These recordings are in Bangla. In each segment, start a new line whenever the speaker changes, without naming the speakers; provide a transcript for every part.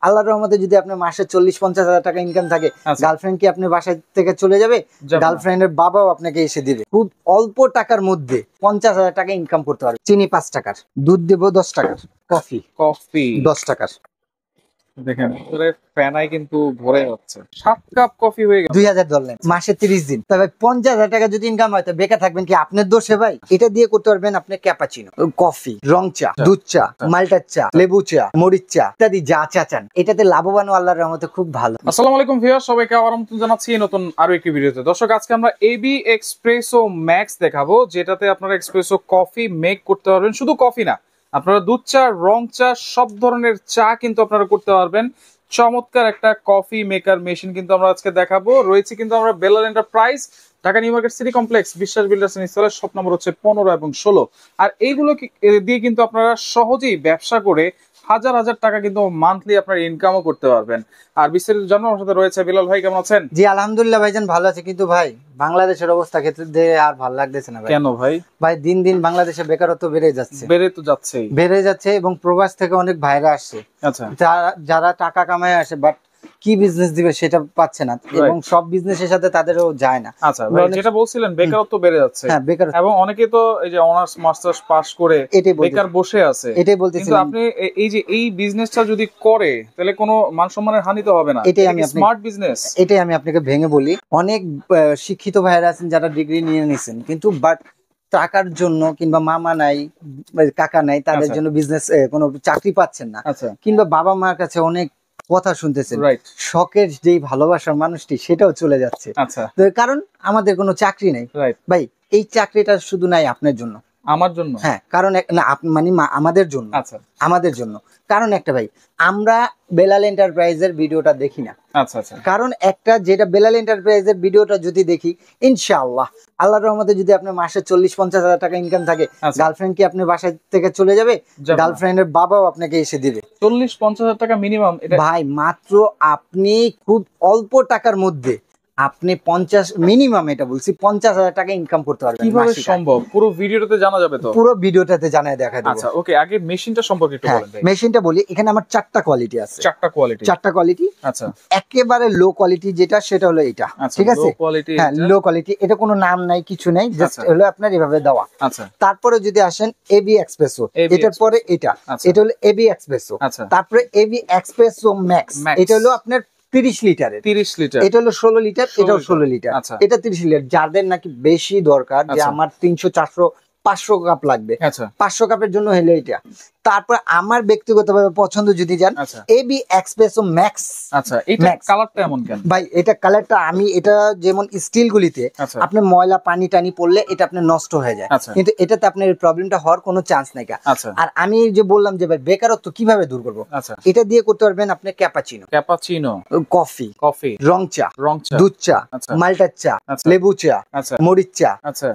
আল্লাহর রহমতে যদি আপনার মাসে 40-50 হাজার টাকা ইনকাম থাকে, গার্লফ্রেন্ড কি আপনি বাসা থেকে চলে যাবে? গার্লফ্রেন্ডের বাবাও আপনাকে এসে দিবে। খুব অল্প টাকার মধ্যে 50,000 টাকা ইনকাম করতে পারবে। চিনি 5 টাকার, দুধ দেবো 10 টাকার, কফি 10 টাকার।
দেখেন ফ্যানাই কিন্তু ভরে যাচ্ছে। 7 কাপ কফি হয়ে গেল।
2000 ধরলেন, মাসে 30 দিন, তবে 50,000 টাকা যদি ইনকাম হয় তো বেকার থাকবেন কি আপনার দোষে ভাই? এটা দিয়ে করতে পারবেন আপনি ক্যাপাচিনো, কফি, রং চা, দুধ চা, মাল্টার চা, লেবু চা, মরিচ চা ইত্যাদি যা চা চান। এটাতে লাভবান আল্লাহর রহমতে খুব ভালো।
আসসালামু আলাইকুম ভিউয়ার, সবাইকে আবার আমন্ত্রণ জানাচ্ছি নতুন আরো একটি ভিডিওতে। দর্শক, আজকে আমরা এবি এক্সপ্রেসো ম্যাক্স দেখাবো, যেটাতে আপনারা এক্সপ্রেসো কফি মেক করতে পারবেন। শুধু কফি না, আপনারা দুধ চা, রং চা, সব ধরনের চা কিন্তু আপনারা করতে পারবেন। চমৎকার একটা কফি মেকার মেশিন কিন্তু আমরা আজকে দেখাবো। রয়েছে কিন্তু আমরা Belal enterprise, Dhaka new market city complex, Biswas builders and installer, shop number হচ্ছে 15 এবং 16। আর এইগুলো দিয়ে কিন্তু আপনারা সহজেই ব্যবসা করে হাজার হাজার টাকা কিন্তু মান্থলি আপনার ইনকামও করতে পারবেন। আর বিস্তারিত জানার আমার সাথে রয়েছে বিলাল ভাই। কেমন আছেন?
জি আলহামদুলিল্লাহ ভাইজান, ভালো আছে। কিন্তু ভাই বাংলাদেশের অবস্থা ক্ষেত্রে আর ভালো লাগতেছে না ভাই।
কেন ভাই?
ভাই দিন দিন বাংলাদেশে বেকারত্ব বেড়ে যাচ্ছে এবং প্রবাস থেকে অনেক ভাইরা আসছে।
আচ্ছা,
যারা টাকা কামায় আসে, বাট কি বিজনেস দিবে সেটা পাচ্ছে না, এবং সব বিজনেসের সাথে তাদেরও যায় না।
আচ্ছা ভাই, যেটা বলছিলেন বেকারত্ব বেড়ে যাচ্ছে।
হ্যাঁ, বেকার,
এবং অনেকে তো এই যে অনার্স মাস্টার্স পাস করে বেকার বসে আছে।
এটাই বলতেছি।
কিন্তু আপনি এই যে এই বিজনেসটা যদি করে তাহলে কোনো মান সম্মানের হানি তো হবে না।
এটাই আমি
স্মার্ট বিজনেস।
এটাই আমি আপনাকে ভেঙে বলি। অনেক শিক্ষিত ভাইরা আছেন যারা ডিগ্রি নিয়ে নিছেন, কিন্তু বাট টাকার জন্য কিংবা মামা নাই, কাকা নাই, তাদের জন্য বিজনেস কোনো চাকরি পাচ্ছেন না, কিংবা বাবা মার কাছে অনেক কথা শুনতেছেন, শখের যেই ভালোবাসার মানুষটি সেটাও চলে যাচ্ছে। কারণ আমাদের কোনো চাকরি নেই ভাই। এই চাকরিটা শুধু নাই আপনার জন্য,
আমার জন্য।
হ্যাঁ, কারণ না মানে আমাদের জন্য, আমাদের জন্য। কারণ একটা ভাই, আমরা বেলাল এন্টারপ্রাইজের ভিডিওটা দেখি না। কারণ একটা, যেটা বেলাল এন্টারপ্রাইজের ভিডিওটা যদি দেখি, ইনশাআল্লাহ আল্লাহর রহমতে যদি আপনার মাসে 40-50 হাজার টাকা ইনকাম থাকে, গার্লফ্রেন্ড কি আপনি বাসা থেকে চলে যাবে? গার্লফ্রেন্ডের বাবাও আপনাকে এসে দিবে।
40-50 হাজার টাকা মিনিমাম
ভাই। মাত্র আপনি খুব অল্প টাকার মধ্যে আপনি 50 মিনিমাম, এটা বলছি, 50,000 টাকা ইনকাম করতে পারবেন।
কিভাবে সম্ভব? পুরো ভিডিওটাতে জানা যাবে তো?
পুরো ভিডিওটাতে জানায় দেখা দেব।
আচ্ছা ওকে, আগে মেশিনটা সম্পর্কে একটু বলেন ভাই।
মেশিনটা বলি, এখানে আমার 4টা কোয়ালিটি আছে।
4টা কোয়ালিটি।
আচ্ছা, একেবারে লো কোয়ালিটি যেটা, সেটা হলো এটা, ঠিক আছে? হ্যাঁ, লো কোয়ালিটি। এটা কোনো নাম নাই, কিছু নাই, জাস্ট হলো আপনার এভাবে দেওয়া।
আচ্ছা,
তারপরে যদি আসেন এবি এক্সপ্রেসো, এটার পরে এটা হলো এবি এক্সপ্রেসো। তারপরে এবি এক্সপ্রেসো ম্যাক্স, এটা হলো আপনার 30 লিটারের।
30 লিটার।
এটা হলো 16 লিটার, এটাও 16 লিটার। এটা 30 লিটার। যাদের নাকি বেশি দরকার, যে আমার 300, 400, 500 কাপ লাগবে, 500 কাপের জন্য হলো এটা। তারপর আমার ব্যক্তিগতভাবে পছন্দ যদি যান, এবি এক্সপ্রেসো ম্যাক্স।
আচ্ছা, এটা কালারটা এমন কেন
ভাই? এটা কালারটা, আমি এটা যেমন স্টিল গুলিতে আপনি ময়লা পানি টানি পড়লে এটা আপনার নষ্ট হয়ে যায়, কিন্তু এটাতে আপনার এই প্রবলেমটা হওয়ার কোনো চান্স নাই। আর আমি যে বললাম যে ভাই বেকারত্ব কিভাবে দূর করবো, এটা দিয়ে করতে পারবেন আপনি ক্যাপাচিনো, কফি, রং চা, দুধ চা, মাল্টার চা, লেবু চা, মরিচ চা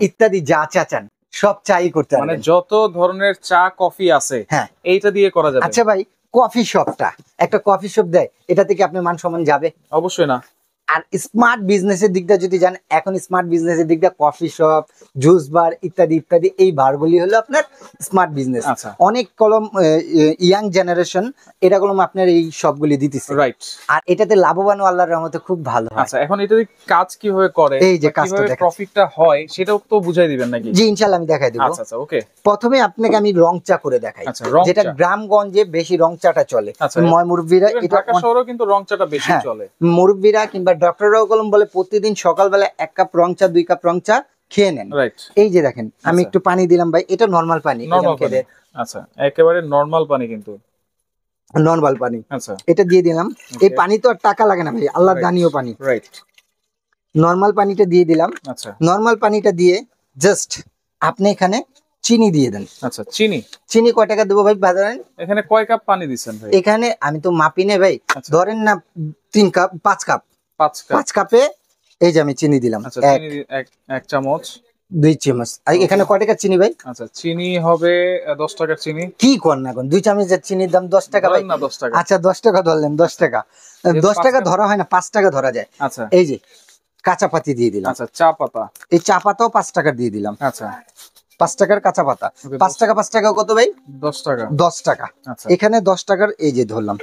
ইত্যাদি যা চা চান সব চাই করতে পারবেন।
মানে যত ধরনের চা কফি আছে, হ্যাঁ, এইটা দিয়ে করা যাবে।
আচ্ছা ভাই, কফি শপটা, একটা কফি শপ দেয়, এটা থেকে আপনি মান সম্মান যাবে?
অবশ্যই না।
আর স্মার্ট বিজনেসের দিকটা যদি যান, এখন স্মার্ট বিজনেসের দিকটা কফি শপ, জুস বার ইত্যাদি ইত্যাদি, এই বারগুলি হলো আপনার স্মার্ট বিজনেস। অনেক কলম ইয়াং জেনারেশন এটা কলম আপনার এই সবগুলি দিতেছে, রাইট? আর এটাতে লাভবানও আল্লাহর রহমতে খুব ভালো হয়।
আচ্ছা, এখন এটা কাজ কিভাবে করে,
এই যে কাজটা,
প্রফিটটা হয়, সেটাও তো বুঝাই দিবেন নাকি?
জি ইনশাআল্লাহ আমি দেখাই দেব।
আচ্ছা ওকে,
প্রথমে আপনাকে আমি রং চা করে দেখাই, যেটা গ্রামগঞ্জে বেশি রং চাটা চলে। মুরব্বিরা, এটা
ঢাকা শহরেও কিন্তু রং চাটা বেশি চলে।
মুরব্বিরা কিংবা ডক্টররাও কলম বলে প্রতিদিন সকালবেলা 1 কাপ রং চা, 2 কাপ রং চা খেয়ে নেন। এই যে দেখেন, আমি একটু পানি দিলাম ভাই, এটা নরমাল পানি।
আচ্ছা, একেবারে নরমাল পানি, কিন্তু
নরমাল পানি। আচ্ছা, এটা দিয়ে দিলাম। এই পানি তো আর টাকা লাগে না ভাই, আল্লাহর দানীয় পানি, রাইট? নরমাল পানিটা দিয়ে দিলাম। আচ্ছা, নরমাল পানিটা দিয়ে জাস্ট আপনি এখানে চিনি দিয়ে দেন। আচ্ছা, চিনি কয় টাকা দেবো ভাই বাজারে?
এখানে কয় কাপ পানি দিচ্ছেন ভাই?
এখানে আমি তো মাপি নেই ভাই, ধরেন না 3 কাপ, 5 কাপ, 5 কাপে এই যে আমি চিনি দিলাম।
এক চামচ,
2 চামচ। এখানে কয় টাকার চিনি ভাই?
আচ্ছা, চিনি হবে 10 টাকার চিনি।
কি করেন এখন? 2 চামচের চিনির দাম 10 টাকা ভাই?
না 10 টাকা।
আচ্ছা 10 টাকা ধরলেন, 10 টাকা। 10 টাকা ধরা হয় না, 5 টাকা ধরা যায়। আচ্ছা, এই যে কাঁচা পাতি দিয়ে দিলাম।
আচ্ছা, চা পাতা,
এই চা পাতাও 5 টাকা দিয়ে দিলাম। আচ্ছা, 5 টাকার কাঁচা পাতা। 5 টাকা 5 টাকা কত ভাই?
10 টাকা।
10 টাকা। এখানে 10 টাকার এই যে ধরলাম,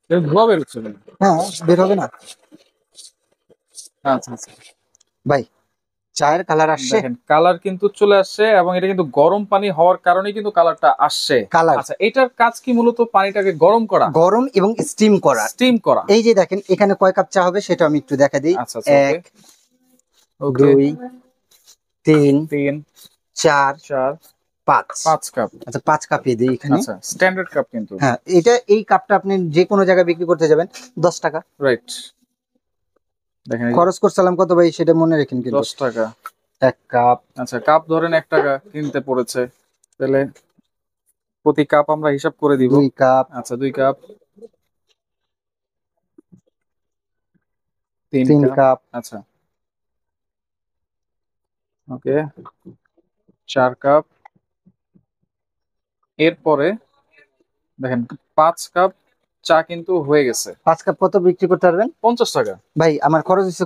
ধোয়া বেরোচ্ছে না।
হ্যাঁ, বের হবে না
আচ্ছা আচ্ছা,
ভাই। চায়ের কালার আসছে,
দেখেন কালার কিন্তু চলে আসছে, এবং এটা কিন্তু গরম পানি হওয়ার কারণে কিন্তু কালারটা আসছে।
কালার
আচ্ছা, এটার কাজ কি মূলত পানিটাকে গরম করা,
গরম এবং স্টিম করা।
স্টিম করা।
এই যে দেখেন এখানে কয় কাপ চা হবে সেটা আমি একটু দেখা দিই।
আচ্ছা আচ্ছা, ওকে
1
ওকে।
2 3
3
4
4
5।
5 কাপ।
আচ্ছা 5 কাপ দিই এখানে।
আচ্ছা, স্ট্যান্ডার্ড কাপ কিন্তু।
হ্যাঁ, এই কাপটা আপনি যে কোনো জায়গায় বিক্রি করতে যাবেন 10 টাকা।
রাইট, দেখেন এই যে
খরচ করছিলাম কত ভাই সেটা মনে রাখেন কিন্তু।
10 টাকা।
1 কাপ,
আচ্ছা, কাপ ধরেন 1 টাকা কিনতে পড়েছে, তাহলে প্রতি কাপ আমরা হিসাব করে দিব।
2 কাপ,
আচ্ছা, 2 কাপ, 3
3
কাপ।
কাপ,
আচ্ছা, ওকে, 4 কাপ। এরপরে দেখেন 5 কাপ চা কিন্তু হয়ে গেছে।
5 কাপ কত বিক্রি করতে পারবেন
50 টাকা।
ভাই? আমার খরচ হচ্ছে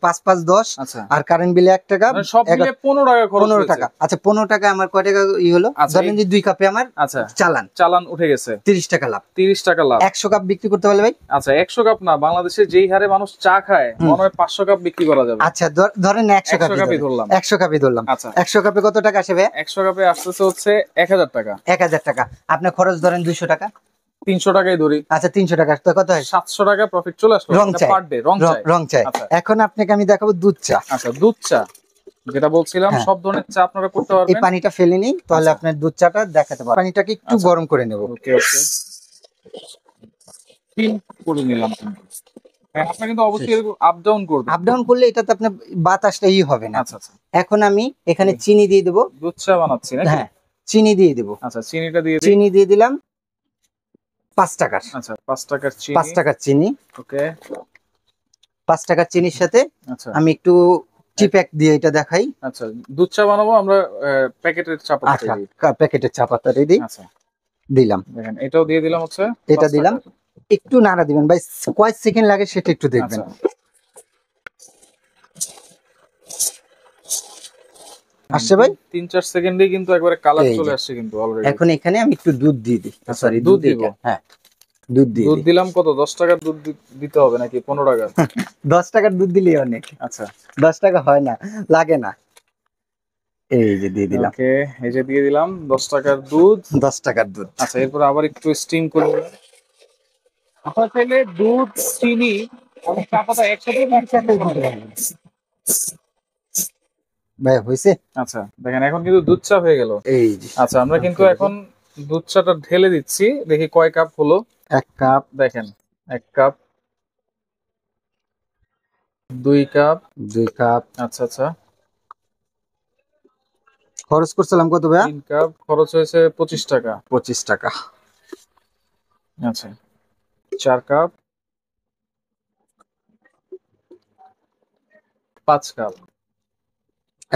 5 5 10।
আচ্ছা,
আর কারেন্ট বিলে 1 টাকা,
মানে সব মিলে 15 টাকা খরচ
15
হয়েছে।
টাকা। আচ্ছা 15 টাকা আমার কয় টাকা হলো?
আচ্ছা,
ধরেন যে 2 কাপে আমার
আচ্ছা
চালান
চালান উঠে গেছে
30 টাকা লাভ।
30 টাকা লাভ।
100 কাপ বিক্রি করতে পারলে ভাই,
আচ্ছা, 100 কাপ না, বাংলাদেশে যেই হারে মানুষ চা খায় মনে হয় 500 কাপ বিক্রি করা যাবে।
আচ্ছা ধরেন 100
100 কাপই
কাপই
ধরলাম।
100 কাপই ধরলাম।
আচ্ছা,
100 কাপে কত টাকা আসে ভাই?
100 কাপে আসতেছে হচ্ছে 1000 টাকা।
1000 টাকা। আপনার খরচ ধরেন 200 টাকা।
300 টাকাই ধরি।
আচ্ছা 300 টাকা তো কত হয়?
700 টাকা প্রফিট চলে আসলো
রং চাই,
পার ডে। রং চাই,
রং চাই।
আচ্ছা।
এখন আপনাকে আমি দেখাবো দুধ চা।
আচ্ছা, দুধ চা যেটা বলছিলাম,
হ্যাঁ।
সব ধরনের চা আপনারা করতে
এই
পারবেন।
পানিটা ফেলে নিই, তাহলে
আচ্ছা।
আপনার দুধ চাটা দেখাতে পারবো। পানিটাকে একটু
আচ্ছা।
গরম করে নেব।
ওকে ওকে, তিন করে নিলাম কিন্তু। হ্যাঁ, আপনারা কিন্তু অবশ্যই এরকম আপ ডাউন করবেন।
আপ ডাউন করলে এটাতে আপনার বাতাসটা হবে না।
আচ্ছা আচ্ছা,
এখন আমি এখানে চিনি দিয়ে দেবো।
দুধ চা বানাচ্ছি নাকি?
হ্যাঁ, চিনি দিয়ে দেবো।
আচ্ছা, চিনিটা দিয়ে দিই।
চিনি দিয়ে দিলাম 5 টাকার।
আচ্ছা, 5 টাকার
5
চিনি।
টাকার চিনি।
ওকে,
5 টাকার চিনির সাথে
আচ্ছা
আমি একটু টি প্যাক দিয়ে এটা দেখাই।
আচ্ছা, দুধ চা বানাবো আমরা, প্যাকেটের চা পাতা
আচ্ছা,
দিই।
প্যাকেটের চা পাতা দিই,
আচ্ছা,
দিলাম।
দেখেন এটাও দিয়ে দিলাম হচ্ছে
এটা
5
দিলাম।
টাকার।
একটু নাড়া দিবেন ভাই, কয় সেকেন্ড লাগে সেটা একটু দেখবেন।
আচ্ছা,
আসছে ভাই?
3-4 সেকেন্ডেই কিন্তু একবারে কালার
এই
চলে
যে।
আসছে কিন্তু অলরেডি।
এখন এখানে আমি একটু দুধ দিয়ে দিই।
আচ্ছা,
সরি,
দুধ
দুধ
দিব।
দিব। হ্যাঁ, দুধ দিয়ে
দুধ
দিই।
দিলাম কত? 10 টাকার দুধ দিতে হবে নাকি 15 টাকার?
10 টাকার দুধ দিলেই অনেক।
আচ্ছা,
10 টাকা হয় না, লাগে না। এই যে দিয়ে দিলাম
ওকে, এই যে দিয়ে দিলাম 10 টাকার দুধ।
10 টাকার দুধ।
আচ্ছা, এরপর আবার একটু স্টিম করে নিলাম। আপনারা চাইলে দুধ, চিনি আর চা পাতা একসাথে
দিতে পারবেন। ভাই হয়েছে?
আচ্ছা, দেখেন এখন কিন্তু দুধ চা হয়ে গেল।
এই যে
আচ্ছা, আমরা কিন্তু এখন দুধ চাটা ঢেলে দিচ্ছি, দেখি কয় কাপ হলো।
1 কাপ,
দেখেন 1 কাপ, 2 কাপ।
2 কাপ।
আচ্ছা আচ্ছা,
খরচ করছিলাম কত ভাইয়া?
3 কাপ, খরচ হয়েছে 25 টাকা।
25 টাকা।
আচ্ছা, 4 কাপ, 5 কাপ।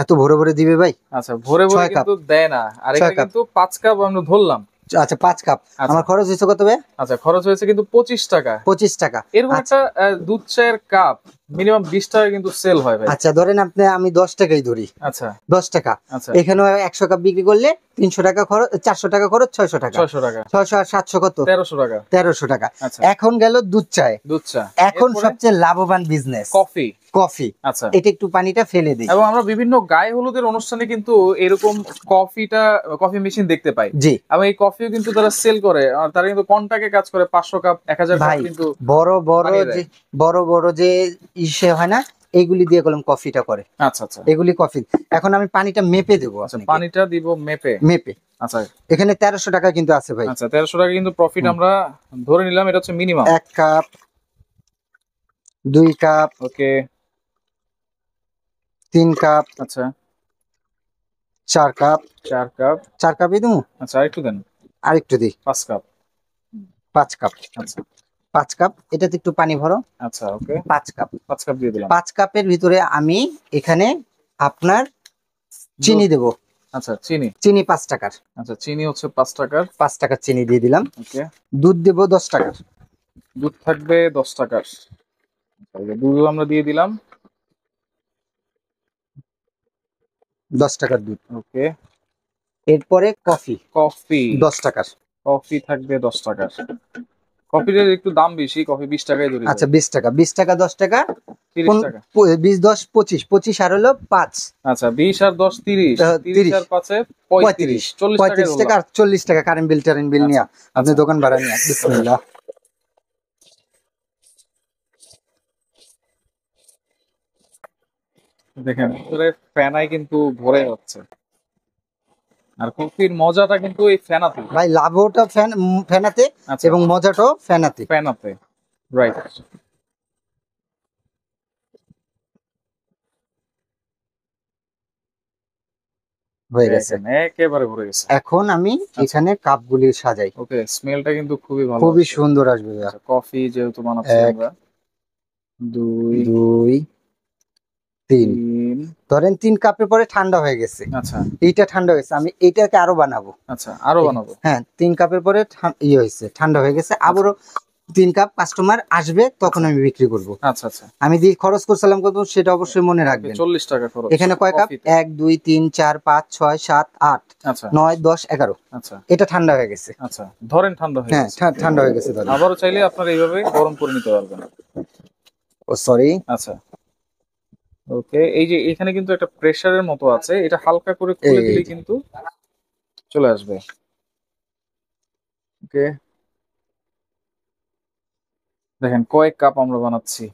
এত ভরে ভরে দিবে ভাই?
আচ্ছা, ভরে ভরে
6 কাপ।
কিন্তু দেয় না, আর
6
এখানে
কাপ।
কিন্তু 5 কাপ আমরা ধরলাম।
আচ্ছা 5 কাপ।
আচ্ছা।
আমার খরচ হয়েছে কত ভাই?
আচ্ছা, খরচ হয়েছে কিন্তু 25 টাকা।
25 টাকা।
এরকম
আচ্ছা,
একটা দুধ চায়ের কাপ মিনিমাম 20 টাকা কিন্তু সেল হয় ভাই।
আচ্ছা ধরেন আপনি, আমি 10 টাকাই ধরি।
আচ্ছা
10 টাকা।
আচ্ছা,
এখানে 100 কাপ বিক্রি করলে 300 টাকা খরচ, 400 টাকা খরচ, 600 টাকা।
600 টাকা,
600 আর 700 কত?
1300 টাকা।
1300 টাকা।
আচ্ছা,
এখন গেল দুধ চায়।
দুধ চা।
এখন
এরপরে
সবচেয়ে লাভবান বিজনেস
কফি।
কফি।
আচ্ছা,
এটা একটু পানিটা ফেলে দিই।
এবং আমরা বিভিন্ন গায়ে হলুদের অনুষ্ঠানে কিন্তু এরকম কফি মেশিন দেখতে পাই।
জি।
এবং এই কফিও কিন্তু তারা সেল করে, আর তারা কিন্তু কন্টাকে কাজ করে, 500 কাপ 1000 কাপ
ভাই
কিন্তু
বড় বড়
বানিয়ে দেয়।
যে বড় বড় যে ইসে হয় না, এইগুলি দিয়ে কলম কফিটা করে।
আচ্ছা আচ্ছা,
এগুলি কফি। এখন আমি পানিটা মেপে দেবো।
আচ্ছা, পানিটা দিব মেপে।
মেপে।
আচ্ছা
এখানে 1300 টাকা কিন্তু আছে ভাই।
আচ্ছা, 1300 টাকা কিন্তু প্রফিট আমরা ধরে নিলাম, এটা হচ্ছে মিনিমাম।
1 কাপ, 2 কাপ,
ওকে,
3 কাপ,
আচ্ছা,
4 কাপ।
4 কাপ।
4 কাপই দেবো।
আচ্ছা, আরেকটু দেন।
আরেকটু দিই।
5 কাপ।
5 কাপ।
আচ্ছা
5 কাপ। এটাতে একটু পানি ভরো।
আচ্ছা, ওকে,
5 কাপ।
5 কাপ দিয়ে দিলাম।
5 কাপের ভিতরে আমি এখানে আপনার চিনি দেব।
আচ্ছা, চিনি।
চিনি 5 টাকার।
আচ্ছা, চিনি হচ্ছে 5 টাকার।
5 টাকার চিনি দিয়ে দিলাম।
ওকে,
দুধ দেব 10 টাকার।
দুধ থাকবে 10 টাকার। দুধ আমরা দিয়ে দিলাম।
10 টাকার দুধ।
ওকে,
এরপরে কফি
কফি।
10 টাকার।
কফি থাকবে 10 টাকার। কফির একটু দাম বেশি, কফি 20 টাকায় ধরি।
আচ্ছা 20 টাকা, 20 টাকা 10 টাকা
30 টাকা,
20 10 25, 25 আর হলো 5।
আচ্ছা 20 আর 10 30, 30 আর 5 35,
35 টাকা আর 40 টাকা কারেন্ট বিল টারেন্ট বিল নিয়ে আপনি দোকান ভাড়া নিয়ে। বিসমিল্লাহ।
দেখেন ফ্যানাই কিন্তু ভরে যাচ্ছে, আর কফির মজাটা কিন্তু এই ফ্যানাতে
ভাই, লাভটা ফ্যানাতে এবং মজাটাও ফ্যানাতে।
রাইট।
হয়ে গেছে,
একেবারে ভরে গেছে।
এখন আমি এখানে কাপগুলি সাজাই।
ওকে, স্মেলটা কিন্তু খুবই ভালো,
খুবই সুন্দর আসবে।
কফি যেহেতু বানাচ্ছি আমরা। 2
2 3 ধরেন 3 কাপের পরে ঠান্ডা হয়ে গেছে।
আচ্ছা,
এইটা ঠান্ডা হয়েছে, আমি এইটাকে আরো বানাবো।
আচ্ছা, আরো বানাবো।
হ্যাঁ, 3 কাপের পরে হয়েছে, ঠান্ডা হয়ে গেছে, আবারও 3 কাপ কাস্টমার আসবে, তখন আমি বিক্রি করব।
আচ্ছা আচ্ছা,
আমি যে খরচ করছিলাম কত সেটা অবশ্যই মনে রাখবেন।
40 টাকা খরচ।
এখানে কয় কাপ? 1 2 3 4 5 6 7 8
আচ্ছা
9 10 11।
আচ্ছা, এটা
ঠান্ডা হয়ে গেছে।
আচ্ছা, ধরেন ঠান্ডা হয়ে গেছে।
হ্যাঁ, ঠান্ডা হয়ে গেছে ধরেন।
আবারও চাইলে আপনারা এইভাবে গরম করে নিতে পারবেন।
ও সরি।
আচ্ছা, ওকে, এই যে এখানে কিন্তু একটা প্রেসারের মতো আছে, এটা হালকা করে খুলে দিলে কিন্তু চলে আসবে। ওকে, দেখেন কয়েক কাপ আমরা বানাচ্ছি।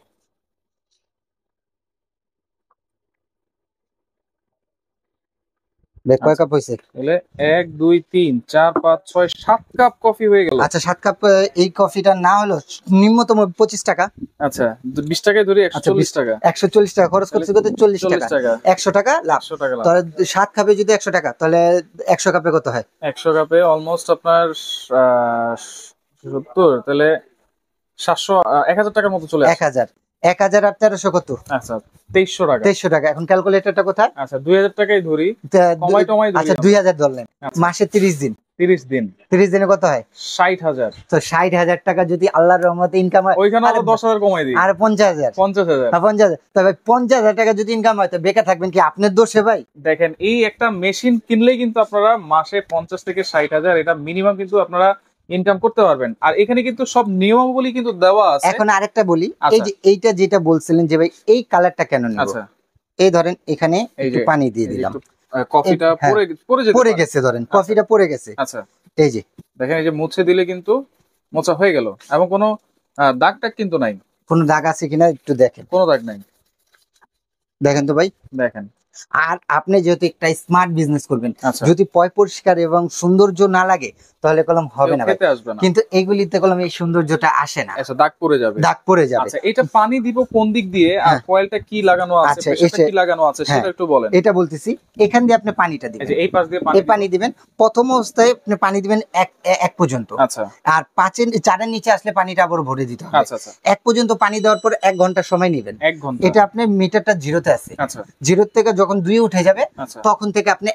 কয় কাপ হয়েছে?
তাহলে 1 2 3 4 5 6 7 কাপ কফি হয়ে গেল।
আচ্ছা 7 কাপ। এই কফিটা না হলো ন্যূনতম 25 টাকা।
আচ্ছা 20 টাকায় ধরি 140 টাকা।
140 টাকা খরচ করতে করতে 40 টাকা, 100 টাকা লাভ।
100 টাকা লাভ।
তাহলে 7 কাপে যদি 100 টাকা, তাহলে 100 কাপে কত হয়?
100 কাপে অলমোস্ট আপনার 70, তাহলে 700 1000 টাকার মতো চলে আসে।
1000 1000 আর 1300 কত?
আচ্ছা 2300 টাকা।
2300 টাকা। এখন ক্যালকুলেটরটা কোথায়?
আচ্ছা 2000 টাকাই ধরি, কমাই টমাই ধরি।
আচ্ছা 2000 ধরলেন, মাসে 30 দিন।
30 দিন,
30 দিনে কত হয়?
60,000।
তো 60,000 টাকা যদি আল্লাহর রহমতে ইনকাম হয়,
ওইখানে আরো 10,000 কমাই দিই,
আর 50,000।
50,000।
50,000। তবে 50,000 টাকা যদি ইনকাম হয়, তো বেকার থাকবেন কি আপনার দোষে ভাই?
দেখেন এই একটা মেশিন কিনলেই কিন্তু আপনারা মাসে 50 থেকে 60,000 এটা মিনিমাম কিন্তু আপনারা ইনকাম করতে পারবেন। আর এখানে কিন্তু সব নিয়মাবলী কিন্তু দেওয়া আছে।
এখন আরেকটা বলি, এই যে এইটা যেটা বলছিলেন যে ভাই এই কালারটা কেন নিব? আচ্ছা, এই ধরেন এখানে একটু পানি দিয়ে দিলাম,
কফিটা পড়ে
গেছে, ধরেন কফিটা পড়ে গেছে।
আচ্ছা,
এই যে
দেখেন, এই যে মুছে দিলে কিন্তু মোছা হয়ে গেল, এবং কোনো দাগ টাগ কিন্তু নাই।
কোনো দাগ আছে কিনা একটু দেখেন।
কোনো দাগ নাই,
দেখেন তো ভাই,
দেখেন।
আর আপনি যেহেতু একটা স্মার্ট বিজনেস করবেন,
আচ্ছা,
যদি পরিষ্কার এবং সৌন্দর্য না লাগে তাহলে কলম হবে না ভাই। কিন্তু এগুলিতে কলম এই সৌন্দর্যটা আসে না।
আচ্ছা, দাগ পড়ে যাবে, দাগ
পড়ে যাবে।
আচ্ছা, এটা পানি দিব কোন দিক দিয়ে, আর কয়েলটা কি লাগানো আছে, প্রেসারটা কি লাগানো আছে সেটা একটু বলেন।
এটা বলতেছি, এখান দিয়ে আপনি পানিটা দিবেন,
এই পাশ দিয়ে
পানি দিবেন। প্রথম অবস্থায় আপনি পানি দিবেন 1 পর্যন্ত। আচ্ছা, আর 4-এর নিচে আসলে পানিটা আবার ভরে দিতে হবে। আচ্ছা, 1 পর্যন্ত পানি দেওয়ার পর 1 ঘন্টা সময় নেবেন।
1 ঘন্টা।
এটা আপনি মিটারটা জিরোতে আছে। আচ্ছা, জিরো থেকে যখন 2 উঠে যাবে, তখন থেকে আপনি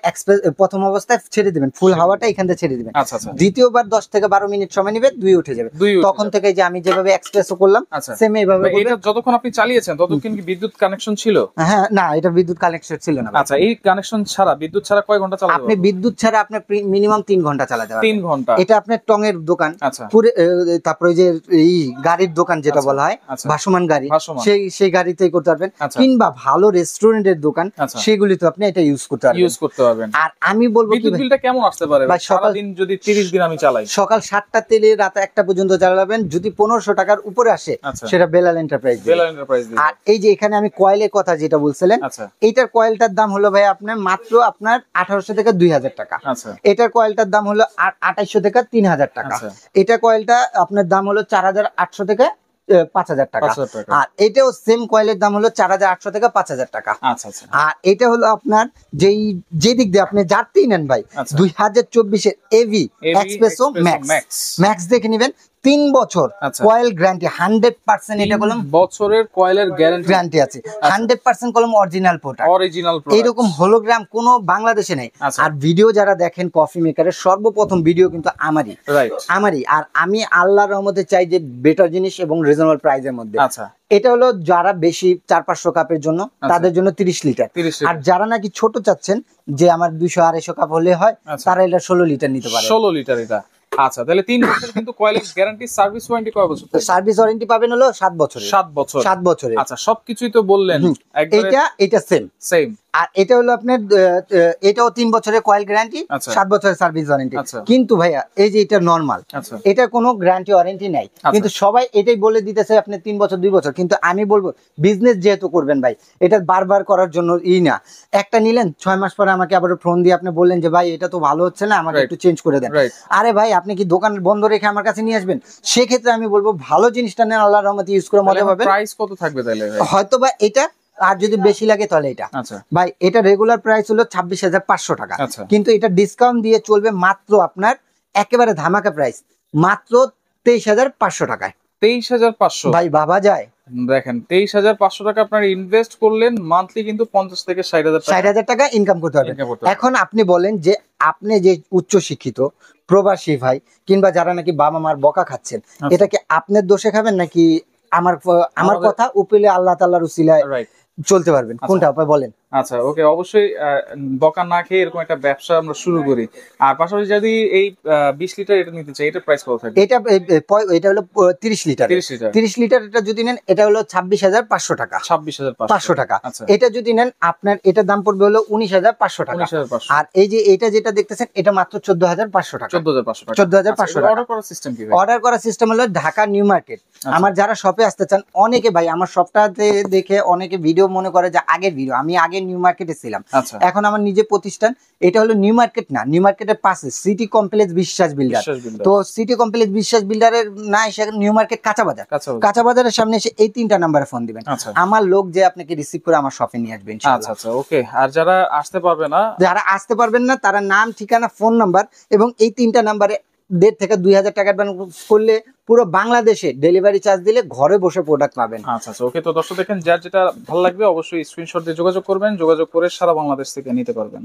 প্রথম অবস্থায় ছেড়ে দিবেন, ফুল হাওয়াটা এখান থেকে ছেড়ে দিবেন। আচ্ছা, দ্বিতীয়বার 10 থেকে 12 মিনিট সময় নেবে, 2 উঠে যাবে। তখন থেকে যে আমি যেভাবে এক্সপ্রেসও করলাম, সেম এইভাবে।
এটা যতক্ষণ আপনি চালিয়েছেন ততক্ষণ কি বিদ্যুৎ কানেকশন ছিল?
হ্যাঁ, না, এটা বিদ্যুৎ কানেকশন ছিল না।
আচ্ছা, এই কানেকশন ছাড়া, বিদ্যুৎ ছাড়া কয় ঘন্টা চালাতে পারবেন?
আপনি বিদ্যুৎ ছাড়া আপনি মিনিমাম 3 ঘন্টা চালাতে পারবেন।
3 ঘন্টা।
এটা আপনার টঙের দোকান, তারপরে যে এই গাড়ির দোকান যেটা বলা হয় ভাসমান গাড়ি, সেই গাড়িতেই করতে পারবেন। কিংবা ভালো রেস্টুরেন্টের দোকান, সেগুলিতে আপনি এটা ইউজ করতে পারবেন। আর আমি বলবো
বিদ্যুৎ বিলটা কেমন আসতে পারে ভাই সারাদিন যদি 30 দিন আমি চালাই?
সকাল 7টা থেকে রাত 1টা পর্যন্ত চালাবেন। যদি 1500 টাকার উপরে আসে, সেটা বেলাল এন্টারপ্রাইজ। আর এই যে এখানে আমি কয়েলের কথা যেটা বলছিলেন, এইটার কয়েলটার দাম হলো ভাই আপনার মাত্র 1800 থেকে 2000 টাকা। এটার কয়েলটার দাম হলো 2800 থেকে 3000 টাকা। এটা কয়েলটা আপনার দাম হলো 4800 থেকে 5000 টাকা। আর এটাও সেম কয়েলের দাম হলো 4800 থেকে 5000 টাকা। আর এটা হলো আপনার যে দিক দিয়ে আপনি যারতেই নেন ভাই, 2024 এর এভি এক্সপ্রেসো ম্যাক্স দেখে নেবেন। 3 বছর কয়েল গ্যারান্টি, 100%। এটা কলম
বছরের কয়েলের
গ্যারান্টি আছে, 100% কলম অরিজিনাল প্রোডাক্ট। এইরকম হোলোগ্রাম কোনো বাংলাদেশে নেই। আর ভিডিও যারা দেখেন কফি মেকারের, সর্বপ্রথম ভিডিও কিন্তু আমারই। আর আমি আল্লাহর রহমতে চাই যে বেটার জিনিস এবং রিজনেবল প্রাইসের মধ্যে। এটা হলো যারা বেশি 400-500 কাপের জন্য, তাদের জন্য 30 লিটার। আর যারা নাকি ছোট চাচ্ছেন যে আমার 200-250 কাপ হলে হয়, তারা এটা 16 লিটার নিতে পারে।
16 লিটার। আচ্ছা, তাহলে 3 বছর কিন্তু কয়েলের গ্যারান্টি, সার্ভিস ওয়ারেন্টি কয় বছর?
সার্ভিস ওয়ারেন্টি পাবেন হলো 7 বছরের।
7 বছর।
7 বছরের।
আচ্ছা, সবকিছুই তো বললেন একবারে।
এটা সেম। আর এটা হলো আপনার এটাও 3 বছরের কয়েল গ্যারান্টি, 7 বছরের সার্ভিস ওয়ারেন্টি। কিন্তু ভাইয়া এই যে এটা নরমাল, এটা কোনো গ্যারান্টি ওয়ারেন্টি নাই, কিন্তু সবাই এটাই বলে দিতেছে আপনি 3 বছর 2 বছর। কিন্তু আমি বলবো বিজনেস যেহেতু করবেন ভাই, এটা বারবার করার জন্য না, একটা নিলেন 6 মাস পরে আমাকে আবার ফোন দিয়ে আপনি বললেন যে ভাই এটা তো ভালো হচ্ছে না, আমাকে একটু চেঞ্জ করে দেন। আরে ভাই আপনি কি দোকান বন্ধ রেখে আমার কাছে নিয়ে আসবেন? সেক্ষেত্রে আমি বলবো ভালো জিনিসটা নেন, আল্লাহর রহমতে ইউজ করে মজা পাবেন।
প্রাইস কত থাকবে তাহলে?
হয়তো বা এটা, আর যদি বেশি লাগে তাহলে এটা। ভাই এটা রেগুলার প্রাইস হলো 26,500 টাকা, কিন্তু এটা ডিসকাউন্ট দিয়ে চলবে মাত্র আপনার একেবারে ধামাকা প্রাইস, মাত্র 23,500 টাকায়।
23,500
ভাই ভাবা যায়?
দেখেন 23,500 টাকা আপনার ইনভেস্ট করলেন, মান্থলি কিন্তু 50 থেকে
60,000 টাকা ইনকাম করতে হবে। এখন আপনি বলেন যে আপনি যে উচ্চ শিক্ষিত প্রবাসী ভাই, কিংবা যারা নাকি বাবা মার বকা খাচ্ছেন, এটা কি আপনার দোষে খাবেন নাকি আমার কথা উপিলে আল্লাহ তাআলার উসিলায় চলতে পারবেন? কোনটা আপনি বলেন?
আচ্ছা, ওকে, অবশ্যই বকা না খেয়ে এরকম একটা ব্যবসা আমরা শুরু করি। আর পাশাপাশি যদি এই 20 লিটার এটা নিতে চাই, এটা প্রাইস কত থাকবে?
এটা হলো 30 লিটার। 30 লিটার এটা যদি নেন এটা হলো 26,500 টাকা।
26,500
টাকা। এটা যদি নেন আপনার এটার দাম পড়বে হলো 19,500 টাকা। আর এই যে এটা যেটা দেখতেছেন এটা মাত্র 14,500 টাকা। 14,500 টাকা।
অর্ডার করার সিস্টেম কি?
অর্ডার করার সিস্টেম হলো ঢাকা নিউ মার্কেট। আমার যারা শপে আসতে চান, অনেকে ভাই আমার শপটাতে দেখে অনেকে ভিডিও মনে করে যে আগের ভিডিও, আমি আগে নিউ মার্কেটে ছিলাম, এখন আমার নিজে প্রতিষ্ঠান। এটা হলো নিউ মার্কেট না, নিউ মার্কেটের পাশে সিটি কমপ্লেক্স বিশ্বাস বিল্ডার। তো সিটি কমপ্লেক্স বিশ্বাস বিল্ডারের না এসে নিউ মার্কেট কাঁচা বাজার, কাঁচা বাজারের সামনে এসে এই 3টা নাম্বারে ফোন দিবেন, আমার লোক যে আপনাকে রিসিভ করে আমার শপে নিয়ে আসবেন।
আচ্ছা আচ্ছা, ওকে। আর যারা আসতে পারবেন না, তারা নাম, ঠিকানা, ফোন নাম্বার এবং এই 3টা নাম্বারে 1,500 থেকে 2,000 টাকা অ্যাডভান্স করলে পুরো বাংলাদেশে ডেলিভারি চার্জ দিলে ঘরে বসে প্রোডাক্ট পাবেন। আচ্ছা আচ্ছা, ওকে। তো দর্শক দেখেন, যার যেটা ভালো লাগবে অবশ্যই স্ক্রিনশট দিয়ে যোগাযোগ করবেন, যোগাযোগ করে সারা বাংলাদেশ থেকে নিতে পারবেন।